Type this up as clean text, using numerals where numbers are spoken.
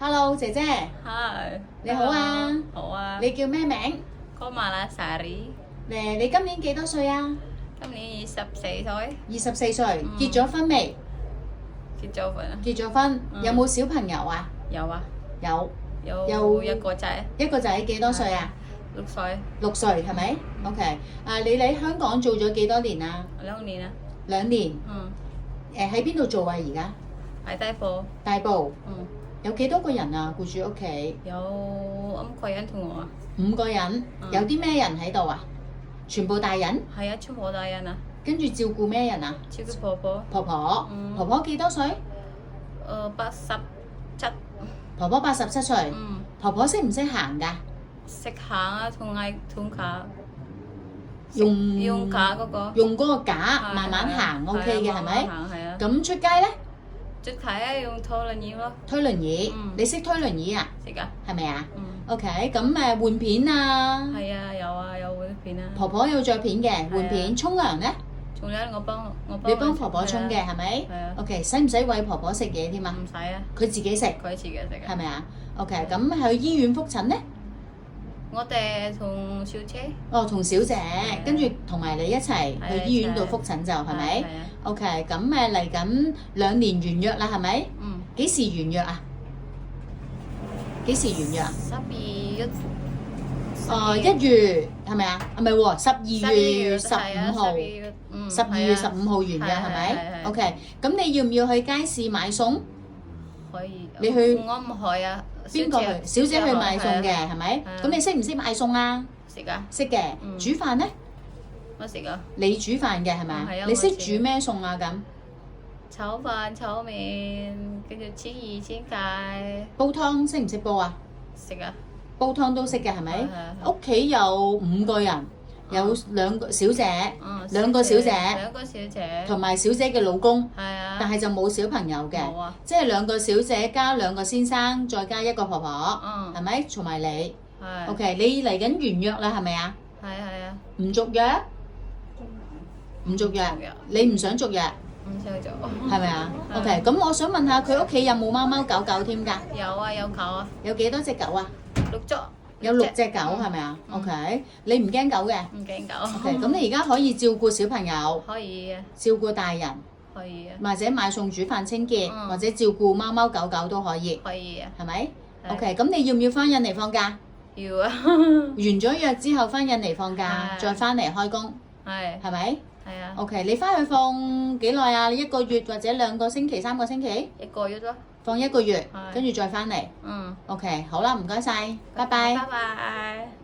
Hello，姐姐，Hi，你好啊，好啊，你叫咩名？我Malasari，你今年幾多歲啊？今年24歲，24歲，結咗婚未？結咗婚啊？結咗婚，有冇小朋友啊？有啊，有，有一個仔，一個仔幾多歲啊6歲？6歲係咪？OK，你喺香港做咗幾多年啊，2年啊， 2年。嗯，喺邊度做啊？而家喺大埔，大埔。嗯，有幾多個人啊？顧住屋企有5個人同我啊， 5個人，有啲咩人喺度啊？全部大人，係啊，全部大人啊，跟住照顧咩人啊？照顧婆婆，婆婆，婆婆幾多歲？ 87，婆婆87歲。嗯，婆婆識唔識行㗎？識行啊，同架，用架嗰個，用嗰個架慢慢行 OK 嘅係咪？係啊，咁出街呢？出街啊，用拖輪椅咯，推輪椅，嗯你識推輪椅啊？識啊，係咪啊嗯， ？OK，咁換片啊？係啊，有啊，有換片啊。婆婆有着片嘅，換片。沖涼呢？仲有你幫婆婆沖嘅係咪係啊， ？OK，使唔使餵婆婆食嘢添啊？唔使啊，佢自己食佢自己食嘅。係咪啊？OK，咁去醫院覆診呢？我哋同小姐，哦，同小姐，跟住同埋你一齊係啊去醫院度覆診就係咪係啊， ？OK，咁嚟緊2年完約啦係咪？嗯，幾時完約啊？幾時完約啊？ 12月， 1月係咪啊？唔係喎，12月係啊15號， 12月，嗯12月15號完約係咪？OK，咁你要唔要去街市買餸？可以。你去我唔去啊。邊個去？小姐去買餸嘅係咪？係啊，咁你識唔識買餸啊？食啊，識嘅。嗯煮飯呢？我食啊，你煮飯嘅係咪啊係啊？你識我識煮咩餸啊？咁炒飯、炒麵，跟住煎魚、煎雞，煲湯識唔識煲啊？食啊，煲湯都識嘅係咪？係屋企有5個人，有2個小姐，嗯， 2個小姐，兩個小姐，同埋小姐嘅老公。係啊，但係就冇小朋友嘅冇啊，即係2個小姐加2個先生，再加1個婆婆，嗯係咪？同埋你係，OK，你嚟緊完約啦，係咪啊？係啊，唔續約？唔續約續約？你唔想續約唔想做。係咪啊係？OK，咁我想問下佢屋企有冇貓貓狗狗添㗎？有啊，有狗啊，有幾多隻狗啊？ 6隻，有6隻狗係咪啊？OK，你唔驚狗嘅唔驚狗。 ？OK，咁你而家可以照顧小朋友，可以啊，照顧大人，可以啊，或者買餸煮飯清潔，嗯或者照顧貓貓狗狗都可以，可以啊，係咪係？OK，咁你要唔要翻印尼放假？要啊，完咗約之後翻印尼放假，係再翻嚟開工，係係咪係啊， ？OK，你翻去放幾耐啊？1個月或者2個星期、3個星期？ 1個月咯，放1個月，係跟住再翻嚟。嗯， OK，好啦，唔該晒，拜拜。拜拜。